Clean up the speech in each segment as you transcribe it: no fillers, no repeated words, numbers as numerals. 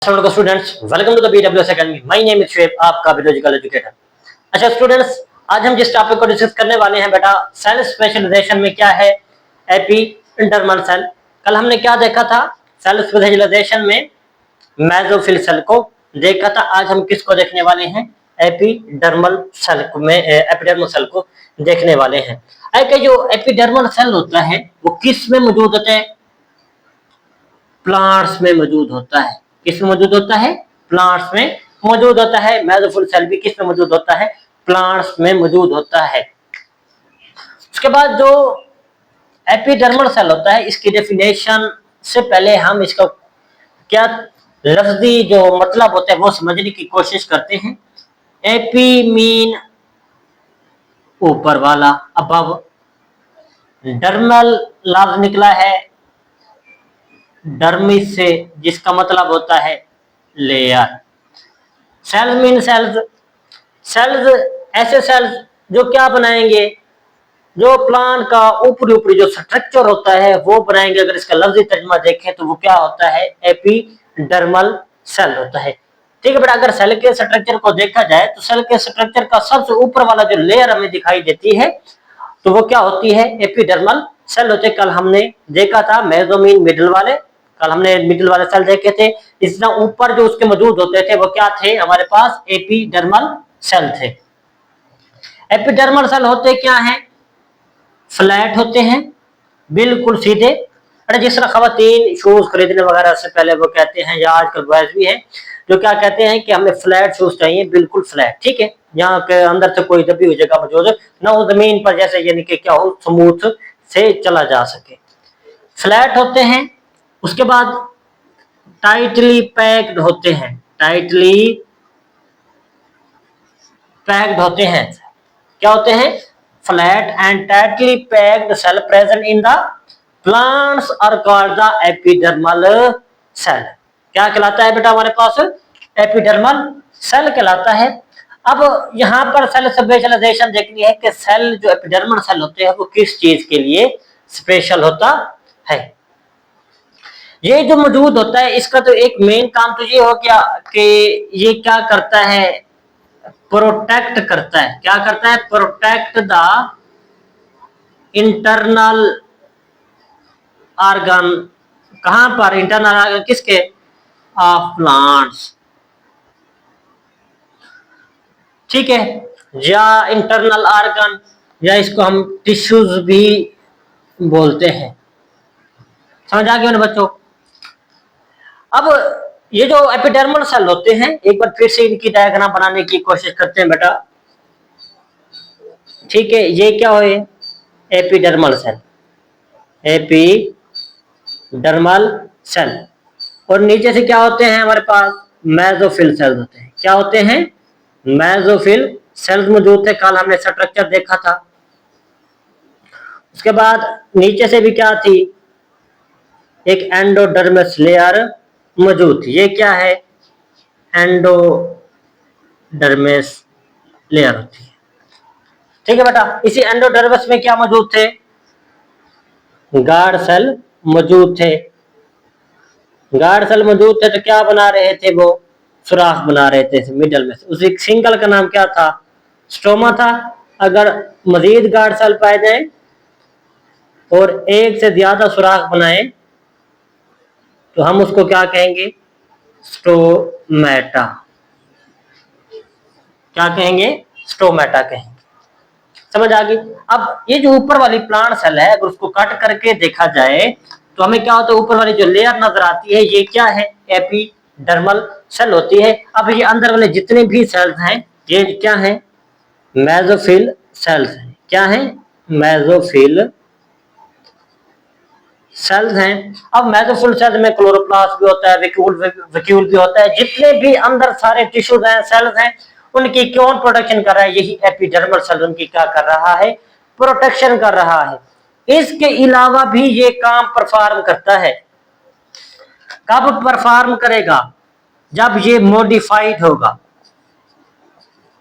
Students, welcome to the BWS Academy। My name is Shoaib, आपका biological educator. अच्छा students, आज हम जिस टॉपिक को डिस्कस करने वाले हैं बेटा, सेल स्पेशलाइजेशन में क्या है एपिडर्मल सेल। कल हमने क्या देखा था? सेल स्पेशलाइजेशन में मेसोफिल सेल को देखा था। आज हम किसको देखने वाले हैं? एपिडर्मल सेल में एपिडर्मल सेल को देखने वाले हैं। जो एपिडर्मल सेल होता है वो किस में मौजूद होता है? प्लांट्स में मौजूद होता है। किस में मौजूद होता है? प्लांट्स में मौजूद होता है। मेसोफिल सेल भी किस में मौजूद होता है? प्लांट्स में मौजूद होता है। उसके बाद जो एपिडर्मल सेल होता है, इसकी डेफिनेशन से पहले हम इसका क्या लफ्जी जो मतलब होता है वो समझने की कोशिश करते हैं। एपी मीन ऊपर वाला, अबव, डर्मल लफ्ज निकला है डर्मिस से, जिसका मतलब होता है layer. Cells mean cells, cells ऐसे सेल्स जो क्या बनाएंगे? जो प्लांट का ऊपरी ऊपरी जो स्ट्रक्चर होता है वो बनाएंगे। अगर इसका लफ्जी तर्जुमा देखें तो वो क्या होता है? एपिडर्मल सेल होता है। ठीक है बेटा, अगर सेल के स्ट्रक्चर को देखा जाए तो सेल के स्ट्रक्चर का सबसे ऊपर वाला जो लेयर हमें दिखाई देती है तो वो क्या होती है? एपिडर्मल सेल होते। कल हमने देखा था मेसोमीन मिडिल वाले, कल हमने मिडिल वाले सेल देखे थे। इस तरह ऊपर जो उसके मौजूद होते थे वो क्या थे? हमारे पास एपिडर्मल सेल थे। एपिडर्मल सेल होते क्या हैं? फ्लैट होते हैं, बिल्कुल सीधे। अरे जिस तरह खवातीन शूज खरीदने वगैरह से पहले वो कहते हैं, या आजकल बॉयज भी हैं जो क्या कहते हैं कि हमें फ्लैट शूज चाहिए, बिल्कुल फ्लैट। ठीक है, यहाँ के अंदर से कोई दबी हुई जगह मौजूद ना हो, जमीन पर जैसे यानी कि क्या हो, स्मूथ से चला जा सके। फ्लैट होते हैं। उसके बाद टाइटली पैक्ड होते हैं, टाइटली पैक्ड होते हैं। क्या होते हैं? Flat and tightly packed cell present in the plants are called the epidermal cell. क्या कहलाता है बेटा हमारे पास? एपिडर्मल सेल कहलाता है। अब यहाँ पर सेल स्पेशलाइजेशन देखनी है कि सेल जो एपिडर्मल सेल होते हैं वो किस चीज के लिए स्पेशल होता है। ये जो मौजूद होता है इसका तो एक मेन काम तो ये हो गया कि ये क्या करता है? प्रोटेक्ट करता है। क्या करता है? Protect the internal organ. कहां पर? इंटरनल ऑर्गन किसके? Of plants. ठीक है, या इंटरनल ऑर्गन, या इसको हम टिश्यूज भी बोलते हैं। समझ आ गया ना बच्चों? अब ये जो एपिडर्मल सेल होते हैं, एक बार फिर से इनकी डायग्राम बनाने की कोशिश करते हैं बेटा। ठीक है, ये क्या है? Epidermal cell, epidermal cell. और नीचे से क्या होते हैं हमारे पास? मेसोफिल सेल्स होते हैं। क्या होते हैं? मेसोफिल सेल्स मौजूद थे। कल हमने स्ट्रक्चर देखा था। उसके बाद नीचे से भी क्या थी? एक एंडोडर्मिस लेयर मौजूद थी। ये क्या है? एंडोडर्मिस लेयर होती है। ठीक है बेटा, इसी एंडोडर्मिस में क्या मौजूद थे? गार्ड सेल मौजूद थे। गार्ड सेल मौजूद थे तो क्या बना रहे थे? वो सुराख बना रहे थे मिडल में। उसी सिंगल का नाम क्या था? स्टोमा था। अगर मजीद गार्ड सेल पाए जाए और एक से ज्यादा सुराख बनाए तो हम उसको क्या कहेंगे? स्टोमेटा। क्या कहेंगे? स्टोमेटा कहेंगे। समझ आ गई? अब ये जो ऊपर वाली प्लांट सेल है, अगर उसको कट करके देखा जाए तो हमें क्या होता है? ऊपर वाली जो लेयर नजर आती है ये क्या है? एपिडर्मल सेल होती है। अब ये अंदर वाले जितने भी सेल्स हैं ये क्या है? मेसोफिल सेल्स हैं। क्या है? मेसोफिल सेल्स हैं। अब मेसोफिल सेल्स में क्लोरोप्लास्ट भी होता है, वैक्यूल भी होता है। जितने भी अंदर सारे टिश्यूज हैं, सेल्स हैं, उनकी कौन प्रोटेक्शन कर रहा है? यही एपिडर्मल सेल उनकी क्या कर रहा है? प्रोटेक्शन कर रहा है। इसके अलावा भी ये काम परफॉर्म करता है। कब परफॉर्म करेगा? जब ये मॉडिफाइड होगा।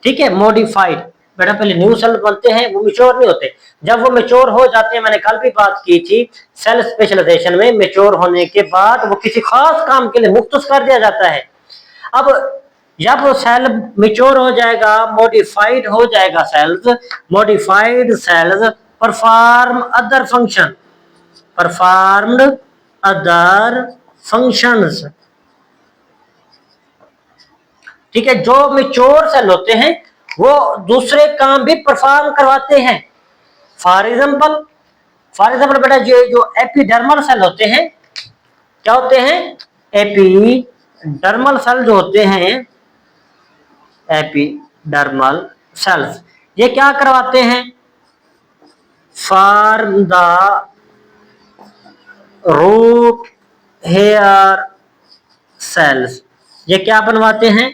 ठीक है, मॉडिफाइड। बेटा पहले न्यू सेल बनते हैं, वो मेच्योर नहीं होते। जब वो मेच्योर हो जाते हैं, मैंने कल भी बात की थी, सेल स्पेशलाइजेशन में मेच्योर होने के बाद वो किसी खास काम के लिए मुख्तस कर दिया जाता है। अब जब वो सेल मेच्योर हो जाएगा, मॉडिफाइड हो जाएगा cells, modified cells perform other function, performed other functions. ठीक है, जो मेच्योर सेल होते हैं वो दूसरे काम भी परफॉर्म करवाते हैं। फॉर एग्जाम्पल बेटा जो एपिडर्मल सेल होते हैं, क्या होते हैं? एपिडर्मल सेल जो होते हैं, एपिडर्मल सेल्स, ये क्या करवाते हैं? Form the root hair cells. ये क्या बनवाते हैं?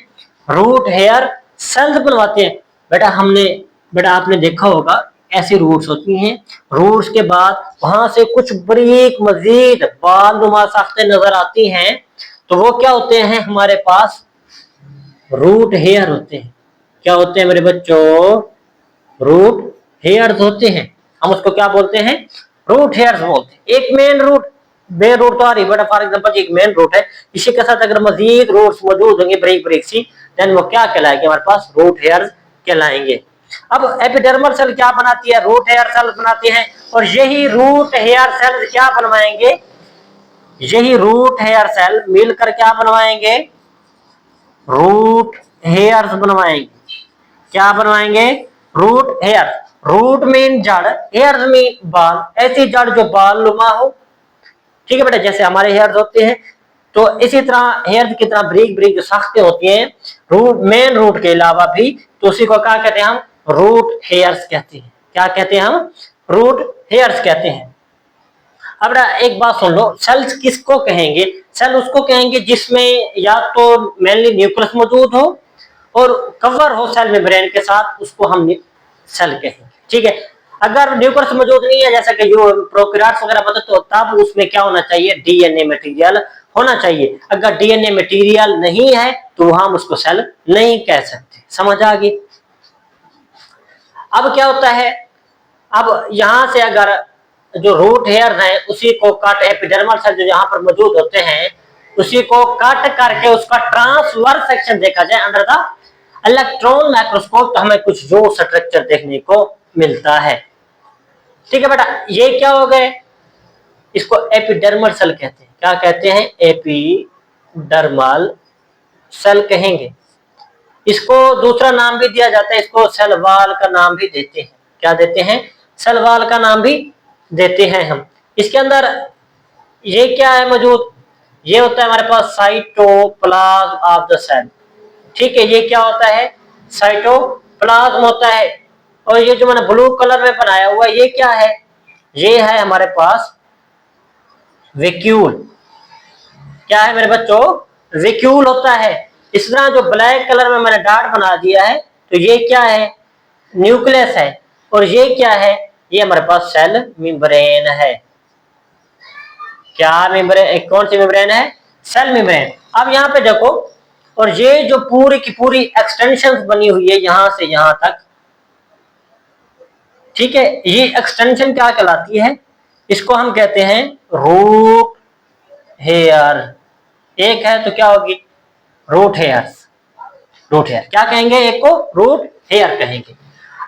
रूट हेयर सेल्स बनवाते हैं। बेटा आपने देखा होगा ऐसी रूट्स होती हैं, रूट्स के बाद वहां से कुछ बारीक मजीद बाल नुमा साख्तें नजर आती हैं, तो वो क्या होते हैं? हमारे पास रूट हेयर होते हैं। क्या होते हैं मेरे बच्चों? रूट हेयर्स होते हैं। हम उसको क्या बोलते हैं? रूट हेयर्स बोलते हैं। एक मेन रूट, बे रूट तो आ रही बेटा, फॉर एग्जांपल एक मेन रूट है, इसी के साथ अगर मजीद रूट्स मौजूद होंगे ब्रेक ब्रेक सी, देन वो क्या कहलाएंगे? हमारे पास रूट हेयर्स कहलाएंगे। अब एपिडर्मल सेल क्या बनाती है? रूट हेयर सेल बनाती है, और यही रूट हेयर सेल क्या बनवाएंगे? यही रूट हेयर सेल मिलकर क्या बनवाएंगे? रूट हेयर्स बनवाएंगे। क्या बनवाएंगे? Root hair. रूट मीन जड़, हेयर्स मीन बाल, ऐसी जड़ जो बाल लुमा हो। ठीक है बेटा, जैसे हमारे हेयर्स होते हैं, तो इसी तरह हेयर्स की तरह ब्रीक ब्रीक जो साख्तें होती हैं रूट, मेन रूट के अलावा भी, तो उसी को क्या कहते हैं? हम रूट हेयर्स कहते हैं। क्या कहते हैं? हम रूट हेयर्स कहते हैं। अब एक बात सुन लो, सेल्स किसको कहेंगे? सेल उसको कहेंगे जिसमें या तो मेनली न्यूक्लियस मौजूद हो और कवर हो सेल मेम्ब्रेन के साथ, उसको हम सेल कहेंगे। ठीक है, अगर न्यूक्लियस मौजूद नहीं है, जैसा कि जो प्रोकैरियोट्स वगैरह बनते, तो तब उसमें क्या होना चाहिए? डीएनए मटेरियल होना चाहिए। अगर डीएनए मटेरियल नहीं है तो हम उसको सेल नहीं कह सकते। समझ आ गई? अब क्या होता है? अब यहां से अगर जो रूट हेयर है उसी को काट, एपिडर्मल सेल जो यहाँ पर मौजूद होते हैं उसी को काट करके उसका ट्रांसवर्स सेक्शन देखा जाए अंडर द इलेक्ट्रॉन माइक्रोस्कोप, तो हमें कुछ जो स्ट्रक्चर देखने को मिलता है। ठीक है बेटा, ये क्या हो गए? इसको एपिडर्मल सेल कहते हैं। क्या कहते हैं? एपिडर्मल सेल कहेंगे। इसको दूसरा नाम भी दिया जाता है, इसको सेल वॉल का नाम भी देते हैं। क्या देते हैं? सेल वॉल का नाम भी देते हैं हम। इसके अंदर ये क्या है मौजूद? ये होता है हमारे पास साइटोप्लाज्म ऑफ द सेल। ठीक है, ये क्या होता है? साइटोप्लाज्म होता है। और ये जो मैंने ब्लू कलर में बनाया हुआ ये क्या है? ये है हमारे पास वैक्यूल। क्या है मेरे बच्चों? वैक्यूल होता है। इस तरह जो ब्लैक कलर में मैंने डॉट बना दिया है, तो ये क्या है? न्यूक्लियस है। और ये क्या है? ये हमारे पास सेल मेम्ब्रेन है। क्या मेम्ब्रेन? कौन सी मेम्ब्रेन है? Cell membrane. अब यहाँ पे देखो, और ये जो पूरी की पूरी एक्सटेंशन बनी हुई है यहां से यहां तक, ठीक है, ये एक्सटेंशन क्या कहलाती है? इसको हम कहते हैं रूट हेयर। एक है तो क्या होगी? Root hairs. रूट हेयर क्या कहेंगे? एक को रूट हेयर कहेंगे।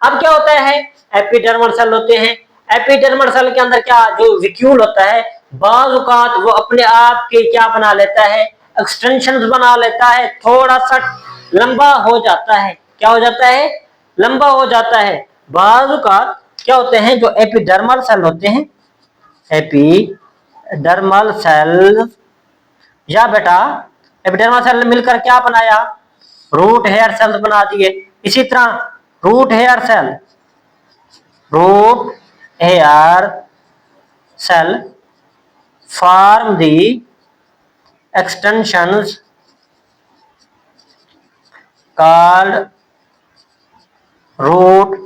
अब क्या होता है? एपिडर्मल सेल होते हैं। एपिडर्मल सेल के अंदर क्या जो वैक्यूल होता है, बाज़ औक़ात वो अपने आप के क्या बना लेता है? एक्सटेंशंस बना लेता है, थोड़ा सा लंबा हो जाता है। क्या हो जाता है? लंबा हो जाता है। बाज़ औक़ात क्या होते हैं? जो एपिडर्मल सेल होते हैं, एपिडर्मल सेल, या बेटा एपिडर्मल सेल मिलकर क्या बनाया? रूट हेयर सेल्स बना दिए। इसी तरह root hair cell, root hair cell form the extensions called root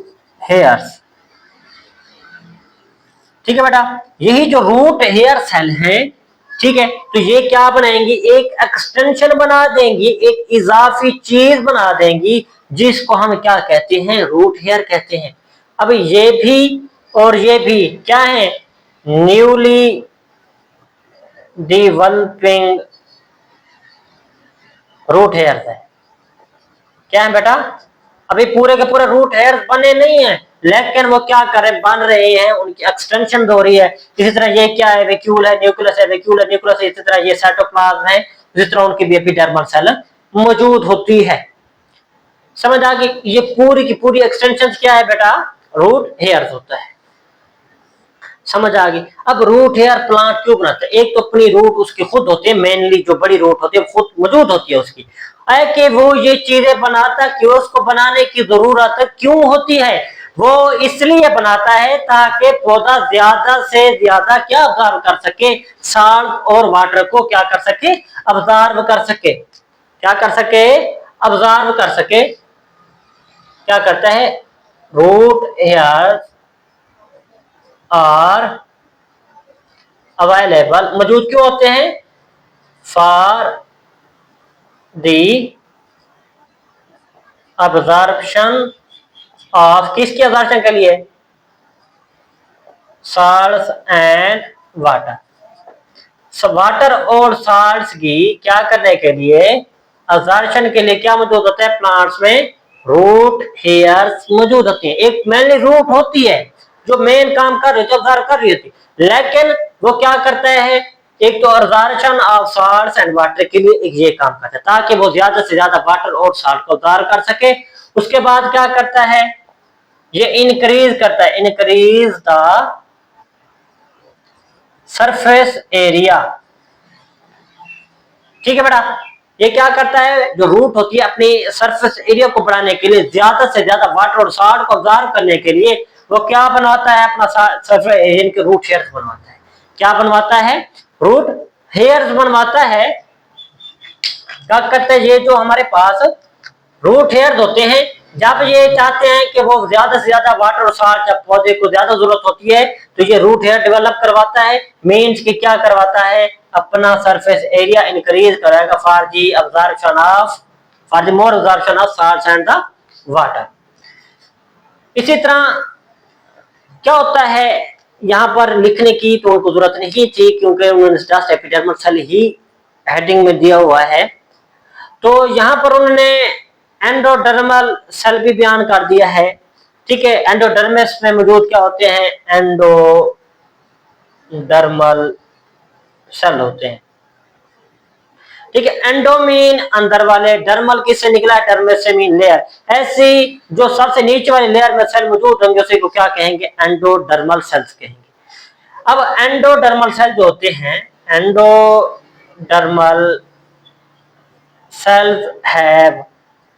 hairs. ठीक है बेटा, यही जो रूट हेयर सेल है, ठीक है, तो ये क्या बनाएंगी? एक एक्सटेंशन बना देंगी, एक इजाफी चीज बना देंगी, जिसको हम क्या कहते हैं? रूट हेयर कहते हैं। अब ये भी और ये भी क्या है? न्यूली डेवलपिंग रूट हेयर्स है। क्या है बेटा? अभी पूरे के पूरे रूट हेयर्स बने नहीं है, लेकिन वो क्या कर रहे, बन रहे हैं, उनकी एक्सटेंशन हो रही है। इसी तरह ये क्या है, वैक्यूल है, न्यूक्लियस है, वैक्यूल है, न्यूक्लियस है। इसी तरह ये साइटोप्लाज्म है, इसी तरह उनकी भी एपिडर्मल सेल मौजूद होती है। समझ आ गई? ये पूरी की पूरी एक्सटेंशन क्या है बेटा? रूट हेयर्स होता है। समझ आ गई? अब रूट हेयर प्लांट क्यों बनाते हैं? एक तो अपनी रूट उसकी खुद होती है, मेनली जो बड़ी रूट होती है खुद मौजूद होती है उसकी, है कि वो ये चीजें बनाता क्यों, उसको बनाने की जरूरत क्यों होती है? वो इसलिए बनाता है ताकि पौधा ज्यादा से ज्यादा क्या ऑब्जर्व कर सके, साल्ट और वाटर को क्या कर सके, ऑब्जर्व कर सके। क्या कर सके? ऑब्जर्व कर सके। क्या करता है? रूट हेयर और अवेलेबल मौजूद क्यों होते हैं? फॉर दी अब्जॉर्प्शन ऑफ, किसकी अब्जॉर्प्शन के लिए? Salts and water. वाटर और साल्ट्स की क्या करने के लिए, अब्जॉर्प्शन के लिए क्या मौजूद होता है प्लांट्स में? रूट हेयर्स मौजूद होती है। एक मेनली रूट होती है जो मेन काम कर रही है, ऑब्जर्व कर रही होती, लेकिन वो क्या करता है, एक तो absorption of salts and water के लिए एक ये काम करता है ताकि वो ज्यादा से ज्यादा वाटर और साल्ट को ऑब्जर्व कर सके। उसके बाद क्या करता है, ये इंक्रीज करता है, इंक्रीज द सरफेस एरिया। ठीक है बेटा? ये क्या करता है, जो रूट होती है अपनी सरफेस एरिया को बढ़ाने के लिए, ज्यादा से ज्यादा वाटर और साल्ट को ऑब्जर्व करने के लिए वो क्या बनवाता है, अपना सरफेस एरिया के रूट हेयर्स बनवाता है। क्या बनवाता है? रूट हेयर्स बनवाता है। क्या करते हैं, ये जो हमारे पास रूट हेयर्स होते हैं, जब ये चाहते हैं कि वो ज्यादा से ज्यादा वाटर और साल्ट, जब पौधे को ज्यादा जरूरत होती है तो ये रूट हेयर डेवलप करवाता है। मीन्स कि क्या करवाता है, अपना सरफेस एरिया इंक्रीज कराएगा for the absorption of, for the more absorption of salts and the water. इसी तरह क्या होता है, यहाँ पर लिखने की तो उनको जरूरत नहीं थी क्योंकि उन्होंने जस्ट एपिडर्मल सेल ही हेडिंग में दिया हुआ है। तो यहां पर उन्होंने एंडोडर्मल सेल भी बयान कर दिया है। ठीक है, एंडोडर्मिस में मौजूद क्या होते हैं? एंडोडर्मल सेल होते हैं। ठीक है, एंडोमीन अंदर वाले, डर्मल किससे निकला है? डर्मिस से मीन लेयर। ऐसी जो सबसे नीचे वाली लेयर में सेल मौजूद होंगे उसी को क्या कहेंगे? एंडोडर्मल सेल्स कहेंगे। अब एंडोडर्मल सेल जो होते हैं, एंडोडर्मल सेल्स हैव,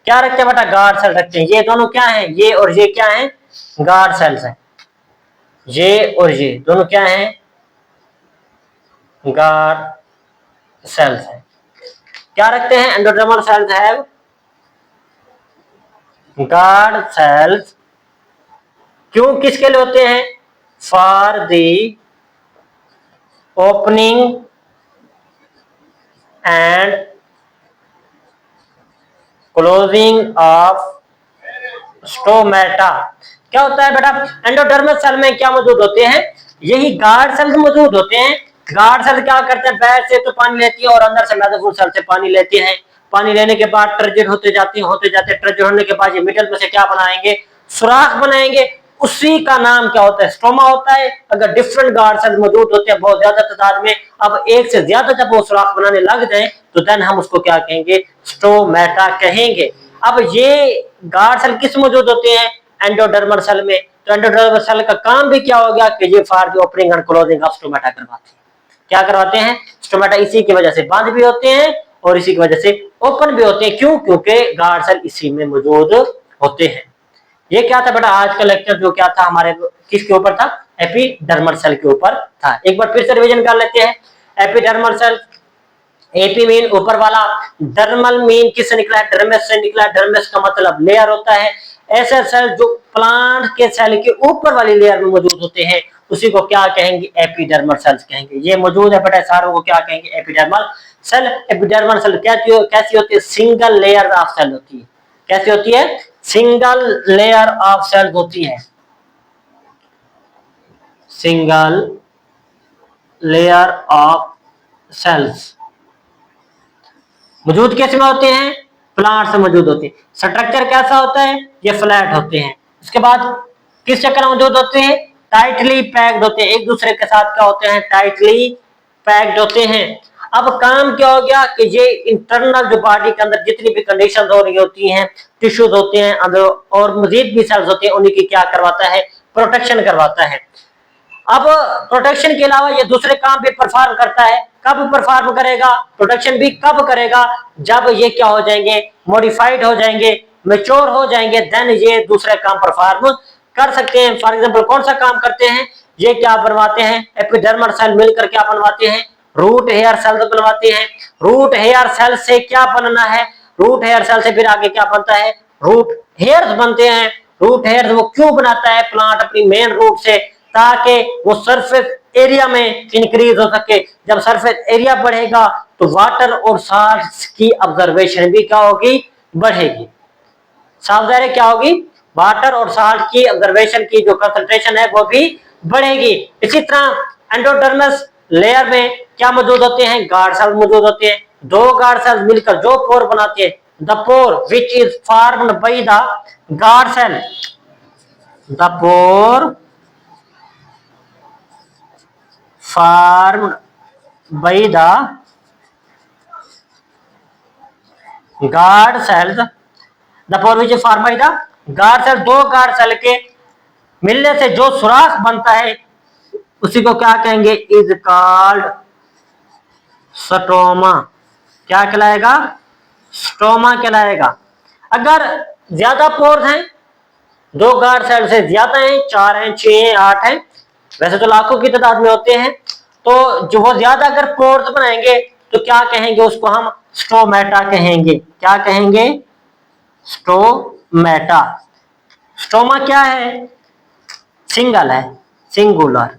क्या रखते हैं बेटा? गार्ड सेल रखते हैं। ये दोनों क्या हैं? ये और ये क्या हैं? गार्ड सेल्स हैं। ये और ये दोनों क्या हैं? गार्ड सेल्स हैं। क्या रखते हैं? Endodermal cells have guard cells. क्यों, किसके लिए होते हैं? For the opening and closing of stomata. क्या होता है बेटा? एंडोडर्मल सेल में क्या मौजूद होते हैं? यही गार्ड सेल्स मौजूद होते हैं। गार्ड सेल क्या करते हैं? बैड से तो पानी लेती है और अंदर से मेसोफिल सेल से पानी लेती है। पानी लेने के बाद टर्जिट होते जाते हैं, होते जाते टर्जिट होने के बाद ये मिडल में से क्या बनाएंगे? सुराख बनाएंगे। उसी का नाम क्या होता है? स्टोमा होता है। अगर डिफरेंट गार्ड सेल मौजूद होते हैं बहुत ज्यादा तादाद में, अब एक से ज्यादा जब वो सुराख बनाने लग जाए तो देन हम उसको क्या कहेंगे? स्टोमेटा कहेंगे। अब ये गार्ड सेल किस मौजूद होते हैं? एंडोडर्मल सेल में। तो एंडोडर्मल सेल का काम भी क्या हो गया कि ये for the opening and closing of stomata करवाते हैं। क्या करवाते हैं? स्टोमेटा इसी की वजह से बंद भी होते हैं और इसी की वजह से ओपन भी होते हैं। क्यों? क्योंकि गार्ड सेल इसी में मौजूद होते हैं। ये क्या था बेटा आज का लेक्चर, जो क्या था हमारे, किसके ऊपर था? एपिडर्मल सेल के ऊपर था। एक बार फिर से रिवीजन कर लेते हैं। एपिडर्मल सेल, एपी मीन ऊपर वाला, डर्मल मीन किससे निकला है? डर्मिस से निकला है। डर्मिस का मतलब लेयर होता है। ऐसे सेल जो प्लांट के सेल के ऊपर वाली लेयर में मौजूद होते हैं उसी को क्या कहेंगे? एपिडर्मल सेल्स कहेंगे। ये मौजूद है बेटा सारों को क्या कहेंगे? Epidermal cell. एपिडर्मल सेल कैसी होती है? सिंगल लेयर ऑफ सेल होती है। कैसी होती है? सिंगल लेयर ऑफ सेल होती है। Single layer of cells. मौजूद किस में होते हैं? प्लांट से मौजूद होते हैं। स्ट्रक्चर कैसा होता है? ये फ्लैट होते हैं। उसके बाद किस चक्कर में मौजूद होते हैं? टाइटली पैक्ड होते हैं, एक दूसरे के साथ क्या होते हैं? टाइटली पैक्ड होते हैं। अब काम क्या हो गया कि ये इंटरनल जो बॉडी के अंदर जितनी भी कंडीशन हो रही होती हैं, टिश्यूज होते हैं अंदर और मजीद भी सेल्स होते हैं, उन्हीं की क्या करवाता है? प्रोटेक्शन करवाता है। अब प्रोटेक्शन के अलावा ये दूसरे काम भी परफॉर्म करता है। कब परफॉर्म करेगा? प्रोटेक्शन भी कब करेगा? जब ये क्या हो जाएंगे? मॉडिफाइड हो जाएंगे, मेच्योर हो जाएंगे, देन ये दूसरे काम परफॉर्म कर सकते हैं। फॉर एग्जांपल कौन सा काम करते हैं? ये क्या बनवाते हैं? एपिडर्मल सेल मिलकर क्या बनवाते हैं? रूट हेयर सेल बनवाते हैं। रूट हेयर सेल से क्या बनना है? रूट हेयर सेल से फिर आगे क्या बनता है? रूट हेयर्स बनते हैं। रूट हेयर्स वो क्यों बनाता है प्लांट? अपनी मेन रूट से, ताकि वो सरफेस एरिया में इंक्रीज हो सके। जब सरफेस एरिया बढ़ेगा तो वाटर और साल्ट की ऑब्जर्वेशन भी क्या होगी? बढ़ेगी। साफ ज़ाहिर क्या होगी? वाटर और साल्ट की ऑब्जर्वेशन की जो कंसंट्रेशन है वो भी बढ़ेगी। इसी तरह एंडोडर्मस लेयर में क्या मौजूद होते हैं? गार्ड सेल मौजूद होते हैं। दो गार्ड सेल मिलकर जो पोर बनाते हैं, the pore which is formed by the guard cell, the pore formed by the guard cells, the pore which is formed by the guard cell, दो गार्ड सेल के मिलने से जो सुराख बनता है उसी को क्या कहेंगे? Is called stoma. क्या कहलाएगा? स्टोमा कहलाएगा। अगर ज्यादा पोर्स हैं, दो गार्ड सेल से ज्यादा हैं, 4 हैं, 6 हैं, 8 हैं, वैसे तो लाखों की तादाद में होते हैं, तो जो वो ज्यादा अगर पोर्स बनाएंगे तो क्या कहेंगे? उसको हम स्टोमेटा कहेंगे। क्या कहेंगे? स्टोमेटा। स्टोमा क्या है? सिंगल है, सिंगुलर।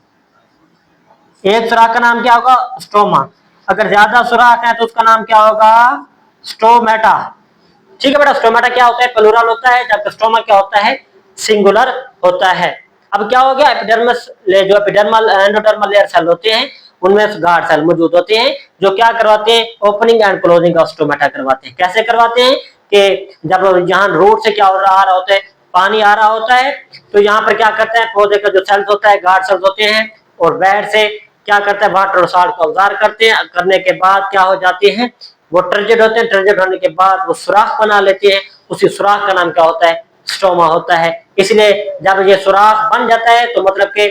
एक सुराख का नाम क्या होगा? स्टोमा। अगर ज्यादा सुराख है तो उसका नाम क्या होगा? स्टोमेटा। ठीक है बेटा, स्टोमेटा क्या होता है? प्लूरल होता है, जबकि स्टोमा क्या होता है? सिंगुलर होता है। अब क्या हो गया? एपिडर्मस जो एपिडर्मल एंडोडर्मल लेयर सेल होते हैं उनमें गार्ड सेल मौजूद होते हैं जो क्या करवाते हैं? Opening and closing of stomata करवाते हैं। कैसे करवाते हैं? कि जब यहाँ रूट से क्या हो रहा होता है? पानी आ रहा होता है, तो यहाँ पर क्या करते हैं? पौधे का जो सेल्स होता है, गार्ड सेल्स होते हैं, और बेड से क्या करता है? वाटर और साल्ट को अब्जॉर्ब करते हैं। करने के बाद क्या हो जाते हैं? वो टर्जिड होते हैं। टर्जिड होने के बाद वो सुराख बना लेते हैं। उसी सुराख का नाम क्या होता है? स्टोमा होता है। इसलिए जब ये सुराख बन जाता है तो मतलब कि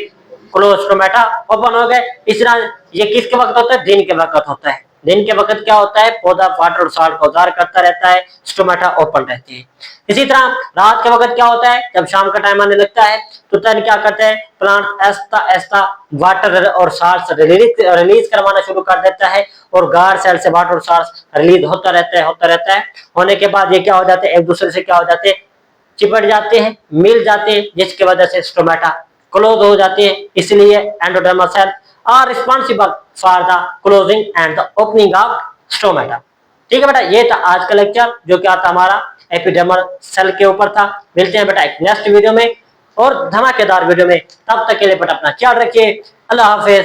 क्लोज स्टोमेटा ओपन हो गए। इस तरह ये किसके वक्त होता है? दिन के वक्त होता है। दिन के वक्त क्या होता है? पौधा वाटर और साल्ट को अब्जॉर्ब करता रहता है, स्टोमेटा ओपन रहते हैं। इसी तरह रात के वक्त क्या होता है? जब शाम का टाइम आने लगता है तो तब क्या करते हैं? प्लांट ऐसा ऐसा वाटर और साल्ट रिलीज करवाना शुरू कर देता है, और गार्ड सेल से वाटर और साल्ट रिलीज होता रहता है। होने के बाद ये क्या हो जाते हैं? एक दूसरे से क्या हो जाते हैं? चिपट जाते हैं, मिल जाते हैं, जिसकी वजह से स्टोमेटा क्लोज हो जाते हैं। इसलिए endodermal cell are responsible for the closing and the opening of stomata. ठीक है बेटा, ये था आज का लेक्चर जो क्या था हमारा एपिडर्मल सेल के ऊपर था। मिलते हैं बेटा एक नेक्स्ट वीडियो में और धमाकेदार वीडियो में। तब तक के लिए बेटा अपना ख्याल रखिए। अल्लाह हाफिज।